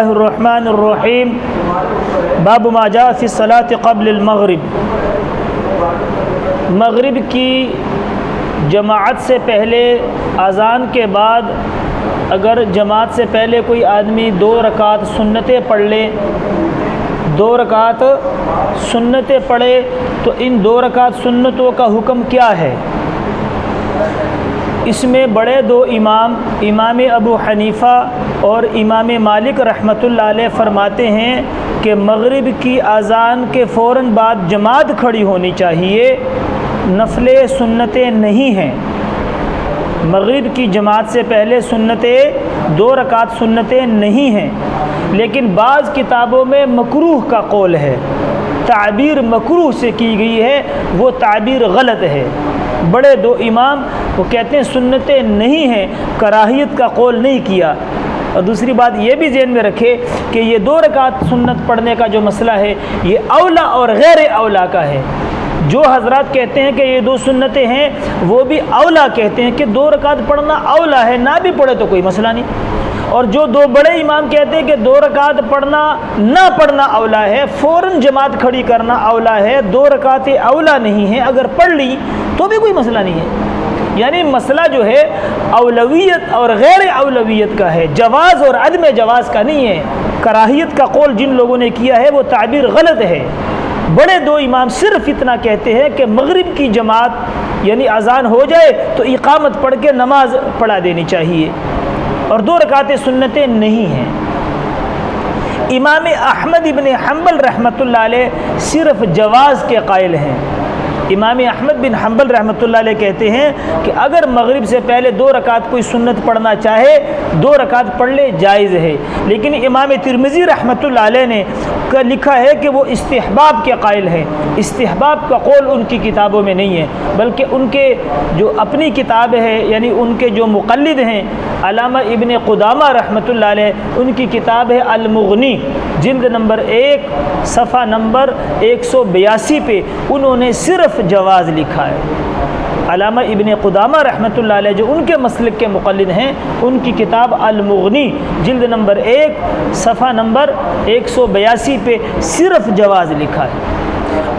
الرحمن الرحیم باب ما جاء فی الصلاۃ قبل المغرب۔ مغرب کی جماعت سے پہلے اذان کے بعد اگر جماعت سے پہلے کوئی آدمی 2 رکعت سنتیں پڑھ لے، 2 رکعت سنتیں پڑھے تو ان 2 رکعت سنتوں کا حکم کیا ہے؟ اس میں بڑے 2 امام ابو حنیفہ اور امام مالک رحمۃ اللہ علیہ فرماتے ہیں کہ مغرب کی اذان کے فوراً بعد جماعت کھڑی ہونی چاہیے، نفل سنتیں نہیں ہیں۔ مغرب کی جماعت سے پہلے سنتیں 2 رکعت سنتیں نہیں ہیں، لیکن بعض کتابوں میں مکروہ کا قول ہے، تعبیر مکروہ سے کی گئی ہے، وہ تعبیر غلط ہے۔ بڑے 2 امام وہ کہتے ہیں سنتیں نہیں ہیں، کراہیت کا قول نہیں کیا۔ اور دوسری بات یہ بھی ذہن میں رکھے کہ یہ 2 رکعت سنت پڑھنے کا جو مسئلہ ہے یہ اولا اور غیر اولا کا ہے۔ جو حضرات کہتے ہیں کہ یہ 2 سنتیں ہیں وہ بھی اولا کہتے ہیں کہ 2 رکعت پڑھنا اولا ہے، نہ بھی پڑھے تو کوئی مسئلہ نہیں۔ اور جو 2 بڑے امام کہتے ہیں کہ 2 رکعت پڑھنا نہ پڑھنا اولا ہے، فوراً جماعت کھڑی کرنا اولا ہے، 2 رکعتیں اولا نہیں ہیں، اگر پڑھ لی تو بھی کوئی مسئلہ نہیں ہے۔ یعنی مسئلہ جو ہے اولویت اور غیر اولویت کا ہے، جواز اور عدم جواز کا نہیں ہے۔ کراہیت کا قول جن لوگوں نے کیا ہے وہ تعبیر غلط ہے۔ بڑے 2 امام صرف اتنا کہتے ہیں کہ مغرب کی جماعت یعنی اذان ہو جائے تو اقامت پڑھ کے نماز پڑھا دینی چاہیے، اور 2 رکعتیں سنتیں نہیں ہیں۔ امام احمد ابن حنبل رحمۃ اللہ علیہ صرف جواز کے قائل ہیں۔ امام احمد بن حنبل رحمۃ اللہ علیہ کہتے ہیں کہ اگر مغرب سے پہلے 2 رکعت کوئی سنت پڑھنا چاہے 2 رکعت پڑھ لے، جائز ہے، لیکن امام ترمذی رحمۃ اللہ علیہ نے لکھا ہے کہ وہ استحباب کے قائل ہیں۔ استحباب کا قول ان کی کتابوں میں نہیں ہے، بلکہ ان کے جو اپنی کتاب ہے یعنی ان کے جو مقلد ہیں علامہ ابن قدامہ رحمۃ اللہ علیہ، ان کی کتاب ہے المغنی، جلد نمبر 1 صفحہ نمبر 182 پہ انہوں نے صرف جواز لکھا ہے۔ علامہ ابن قدامہ رحمۃ اللہ علیہ جو ان کے مسلک کے مقلد ہیں، ان کی کتاب المغنی جلد نمبر 1 صفحہ نمبر 182 پہ صرف جواز لکھا ہے۔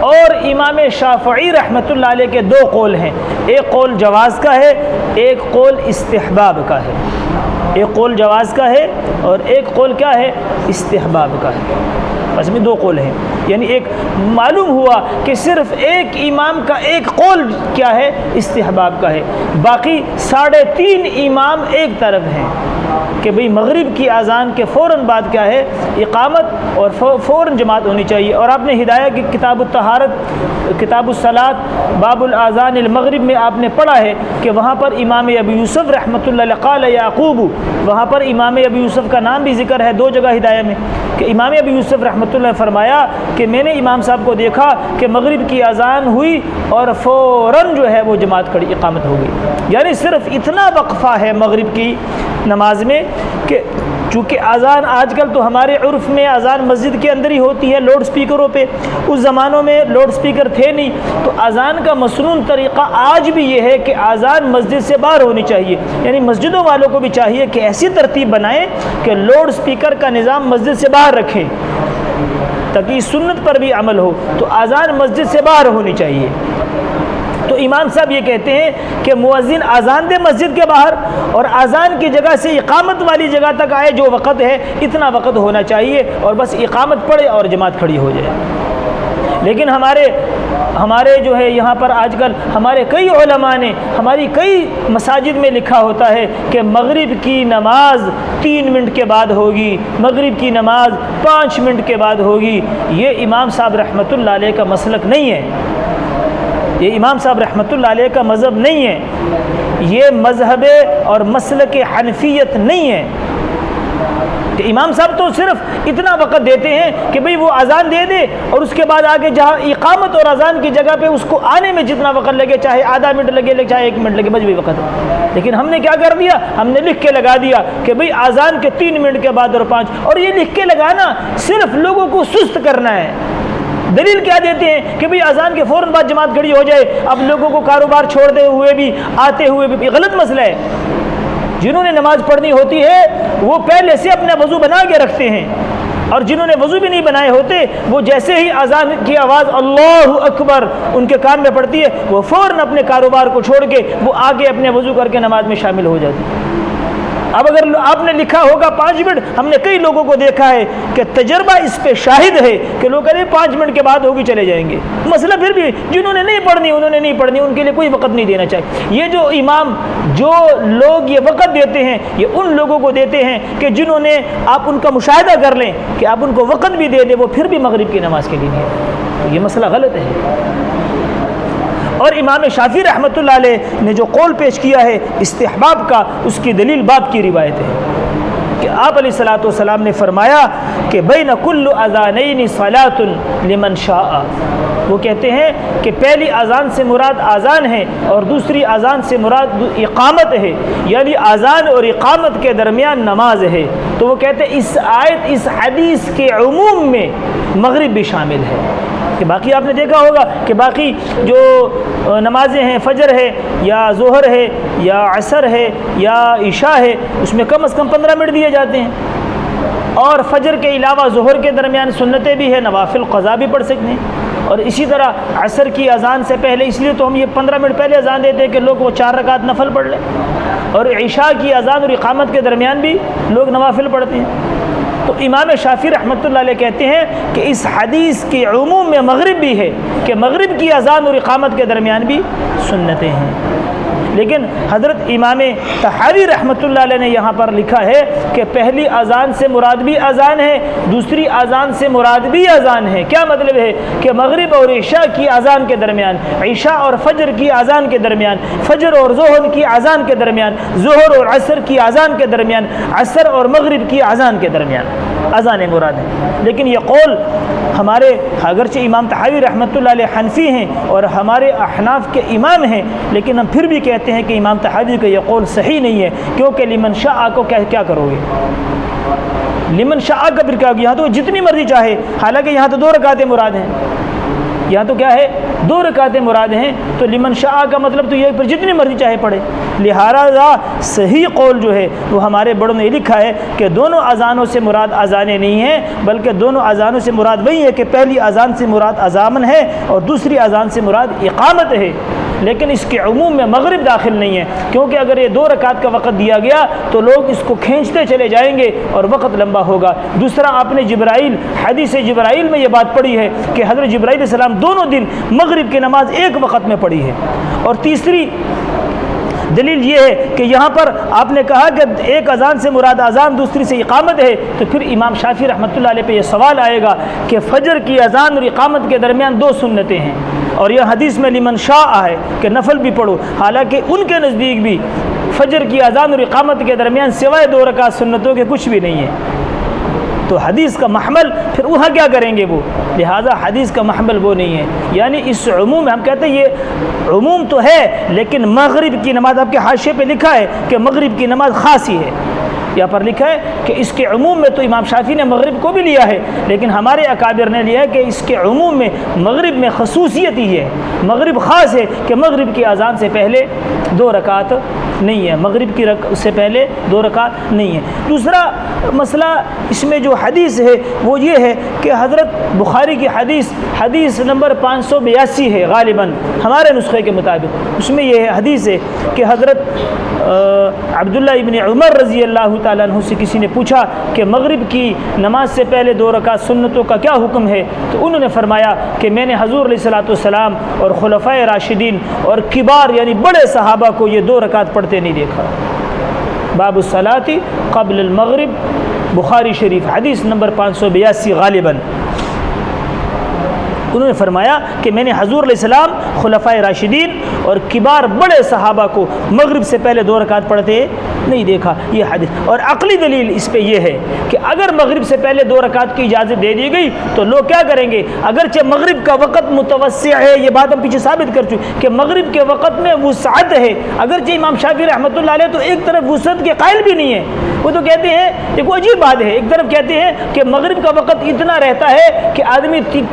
اور امام شافعی رحمۃ اللہ علیہ کے 2 قول ہیں، ایک قول جواز کا ہے، ایک قول استحباب کا ہے۔ ایک قول جواز کا ہے اور ایک قول کیا ہے؟ استحباب کا ہے۔ بس میں 2 قول ہیں، یعنی ایک معلوم ہوا کہ صرف ایک امام کا ایک قول کیا ہے؟ استحباب کا ہے، باقی 3.5 امام ایک طرف ہیں کہ بھئی مغرب کی اذان کے فوراً بعد کیا ہے؟ اقامت اور فوراً جماعت ہونی چاہیے۔ اور آپ نے ہدایہ کی کتاب الطہارت کتاب الصلاۃ باب الاذان المغرب میں آپ نے پڑھا ہے کہ وہاں پر امام ابو یوسف رحمۃ اللہ علیہ قال یعقوب، وہاں پر امام ابو یوسف کا نام بھی ذکر ہے 2 جگہ ہدایہ میں کہ امام ابو یوسف رحمۃ اللہ نے فرمایا کہ میں نے امام صاحب کو دیکھا کہ مغرب کی اذان ہوئی اور فوراً جو ہے وہ جماعت کھڑی اقامت ہو گئی۔ یعنی صرف اتنا وقفہ ہے مغرب کی نماز میں کہ چونکہ اذان آج کل تو ہمارے عرف میں اذان مسجد کے اندر ہی ہوتی ہے لاؤڈ سپیکروں پہ، اس زمانوں میں لاؤڈ سپیکر تھے نہیں، تو اذان کا مسنون طریقہ آج بھی یہ ہے کہ اذان مسجد سے باہر ہونی چاہیے۔ یعنی مسجدوں والوں کو بھی چاہیے کہ ایسی ترتیب بنائیں کہ لاؤڈ سپیکر کا نظام مسجد سے باہر رکھیں تاکہ سنت پر بھی عمل ہو، تو اذان مسجد سے باہر ہونی چاہیے۔ تو امام صاحب یہ کہتے ہیں کہ مؤذن اذان دے مسجد کے باہر، اور اذان کی جگہ سے اقامت والی جگہ تک آئے جو وقت ہے اتنا وقت ہونا چاہیے، اور بس اقامت پڑے اور جماعت کھڑی ہو جائے۔ لیکن ہمارے جو ہے یہاں پر آج کل ہمارے کئی علماء نے ہماری کئی مساجد میں لکھا ہوتا ہے کہ مغرب کی نماز 3 منٹ کے بعد ہوگی، مغرب کی نماز 5 منٹ کے بعد ہوگی۔ یہ امام صاحب رحمۃ اللہ علیہ کا مسلک نہیں ہے، یہ امام صاحب رحمۃ اللہ علیہ کا مذہب نہیں ہے، یہ مذہب اور مسلک حنفیت نہیں ہے کہ امام صاحب تو صرف اتنا وقت دیتے ہیں کہ بھئی وہ اذان دے دے اور اس کے بعد آگے جہاں اقامت اور اذان کی جگہ پہ اس کو آنے میں جتنا وقت لگے، چاہے آدھا منٹ لگے چاہے 1 منٹ لگے، بس بھی وقت ہے۔ لیکن ہم نے کیا کر دیا؟ ہم نے لکھ کے لگا دیا کہ بھئی اذان کے 3 منٹ کے بعد اور 5، اور یہ لکھ کے لگانا صرف لوگوں کو سست کرنا ہے۔ دلیل کیا دیتے ہیں کہ بھئی اذان کے فوراً بعد جماعت کھڑی ہو جائے، اب لوگوں کو کاروبار چھوڑتے ہوئے بھی آتے ہوئے بھی غلط مسئلہ ہے۔ جنہوں نے نماز پڑھنی ہوتی ہے وہ پہلے سے اپنا وضو بنا کے رکھتے ہیں، اور جنہوں نے وضو بھی نہیں بنائے ہوتے وہ جیسے ہی اذان کی آواز اللہ اکبر ان کے کان میں پڑتی ہے وہ فوراً اپنے کاروبار کو چھوڑ کے وہ آگے اپنے وضو کر کے نماز میں شامل ہو جاتے ہیں۔ اب اگر آپ نے لکھا ہوگا 5 منٹ، ہم نے کئی لوگوں کو دیکھا ہے کہ تجربہ اس پہ شاہد ہے کہ لوگ کہتے ہیں 5 منٹ کے بعد ہوگی چلے جائیں گے۔ مسئلہ پھر بھی جنہوں نے نہیں پڑھنی انہوں نے نہیں پڑھنی، ان کے لیے کوئی وقت نہیں دینا چاہیے۔ یہ جو امام جو لوگ یہ وقت دیتے ہیں یہ ان لوگوں کو دیتے ہیں کہ جنہوں نے، آپ ان کا مشاہدہ کر لیں کہ آپ ان کو وقت بھی دے دیں وہ پھر بھی مغرب کی نماز کے لیے نہیں ہے، تو یہ مسئلہ غلط ہے۔ اور امام شافعی رحمۃ اللہ علیہ نے جو قول پیش کیا ہے استحباب کا، اس کی دلیل باب کی روایت ہے کہ آپ علیہ الصلوۃ والسلام نے فرمایا کہ بین کل اذانین صلاۃ لمن شاء، وہ کہتے ہیں کہ پہلی اذان سے مراد اذان ہے اور دوسری اذان سے مراد اقامت ہے، یعنی اذان اور اقامت کے درمیان نماز ہے۔ تو وہ کہتے ہیں اس آیت اس حدیث کے عموم میں مغرب بھی شامل ہے، کہ باقی آپ نے دیکھا ہوگا کہ باقی جو نمازیں ہیں فجر ہے یا ظہر ہے یا عصر ہے یا عشاء ہے اس میں کم از کم 15 منٹ دیے جاتے ہیں، اور فجر کے علاوہ ظہر کے درمیان سنتیں بھی ہیں، نوافل قضا بھی پڑھ سکتے ہیں، اور اسی طرح عصر کی اذان سے پہلے، اس لیے تو ہم یہ 15 منٹ پہلے اذان دیتے ہیں کہ لوگ وہ 4 رکعت نفل پڑھ لیں، اور عشاء کی اذان اور اقامت کے درمیان بھی لوگ نوافل پڑھتے ہیں۔ تو امام شافعی رحمۃ اللہ علیہ کہتے ہیں کہ اس حدیث کے عموم میں مغرب بھی ہے، کہ مغرب کی اذان اور اقامت کے درمیان بھی سنتیں ہیں۔ لیکن حضرت امام طحاوی رحمۃ اللہ علیہ نے یہاں پر لکھا ہے کہ پہلی اذان سے مراد بھی اذان ہے، دوسری اذان سے مراد بھی اذان ہے۔ کیا مطلب ہے کہ مغرب اور عشاء کی اذان کے درمیان، عشاء اور فجر کی اذان کے درمیان، فجر اور ظہر کی اذان کے درمیان، ظہر اور عصر کی اذان کے درمیان، عصر اور مغرب کی اذان کے درمیان اذان مراد ہے۔ لیکن یہ قول ہمارے، اگرچہ امام طحاوی رحمۃ اللہ علیہ حنفی ہیں اور ہمارے احناف کے امام ہیں، لیکن ہم پھر بھی کہتے ہیں کہ امام طحاوی کا یہ قول صحیح نہیں ہے، کیونکہ لمن شاء کو کیا کرو گے؟ لمن شاء کا پھر کیا؟ یہاں تو جتنی مرضی چاہے، حالانکہ یہاں تو 2 رکعتیں مراد ہیں، یہاں تو کیا ہے 2 رکعتیں مراد ہیں، تو لمن شاء کا مطلب تو یہ پھر جتنی مرضی چاہے پڑھے۔ لہذا صحیح قول جو ہے وہ ہمارے بڑوں نے لکھا ہے کہ دونوں اذانوں سے مراد اذانیں نہیں ہیں، بلکہ دونوں اذانوں سے مراد وہی ہے کہ پہلی اذان سے مراد اذان ہے اور دوسری اذان سے مراد اقامت ہے، لیکن اس کے عموم میں مغرب داخل نہیں ہے، کیونکہ اگر یہ 2 رکعت کا وقت دیا گیا تو لوگ اس کو کھینچتے چلے جائیں گے اور وقت لمبا ہوگا۔ دوسرا، آپ نے جبرائیل، حدیث جبرائیل میں یہ بات پڑھی ہے کہ حضرت جبرائیل علیہ السلام دونوں دن مغرب کی نماز ایک وقت میں پڑھی ہے۔ اور تیسری دلیل یہ ہے کہ یہاں پر آپ نے کہا کہ ایک اذان سے مراد اذان، دوسری سے اقامت ہے، تو پھر امام شافعی رحمۃ اللہ علیہ پہ یہ سوال آئے گا کہ فجر کی اذان اور اقامت کے درمیان 2 سنتیں ہیں، اور یہ حدیث میں لمن شاء ہے کہ نفل بھی پڑھو، حالانکہ ان کے نزدیک بھی فجر کی اذان اور اقامت کے درمیان سوائے 2 رکعت سنتوں کے کچھ بھی نہیں ہے۔ تو حدیث کا محمل پھر وہاں کیا کریں گے وہ؟ لہٰذا حدیث کا محمل وہ نہیں ہے، یعنی اس عموم میں ہم کہتے ہیں یہ عموم تو ہے، لیکن مغرب کی نماز، آپ کے حاشیے پہ لکھا ہے کہ مغرب کی نماز خاص ہی ہے، یہاں پر لکھا ہے کہ اس کے عموم میں تو امام شافعی نے مغرب کو بھی لیا ہے، لیکن ہمارے اکابر نے لیا ہے کہ اس کے عموم میں مغرب میں خصوصیت ہی ہے، مغرب خاص ہے کہ مغرب کی اذان سے پہلے 2 رکعت نہیں ہے، مغرب کی سے پہلے 2 رکعت نہیں ہے۔ دوسرا مسئلہ اس میں جو حدیث ہے وہ یہ ہے کہ حضرت بخاری کی حدیث نمبر 582 ہے غالباً ہمارے نسخے کے مطابق، اس میں یہ حدیث ہے کہ حضرت عبداللہ ابن عمر رضی اللہ تعالیٰ عنہ سے کسی نے پوچھا کہ مغرب کی نماز سے پہلے 2 رکعت سنتوں کا کیا حکم ہے، تو انہوں نے فرمایا کہ میں نے حضور علیہ الصلوۃ والسلام اور خلفائے راشدین اور کبار یعنی بڑے صحابہ کو یہ 2 رکعت پڑھتے نہیں دیکھا۔ باب الصلاۃ قبل المغرب، بخاری شریف، حدیث نمبر 582 غالباً۔ انہوں نے فرمایا کہ میں نے حضور علیہ السلام، خلفائے راشدین اور کبار بڑے صحابہ کو مغرب سے پہلے 2 رکعت پڑھتے نہیں دیکھا، یہ حدیث۔ اور عقلی دلیل اس پہ یہ ہے کہ اگر مغرب سے پہلے 2 رکعت کی اجازت دے دی گئی تو لوگ کیا کریں گے؟ اگرچہ مغرب کا وقت متوسع ہے، یہ بات ہم پیچھے ثابت کر چکے کہ مغرب کے وقت میں وسعت ہے، اگرچہ امام شافعی رحمۃ اللہ علیہ تو ایک طرف وسعت کے قائل بھی نہیں ہے، وہ تو کہتے ہیں ایک عجیب بات ہے، ایک طرف کہتے ہیں کہ مغرب کا وقت اتنا رہتا ہے کہ آدمی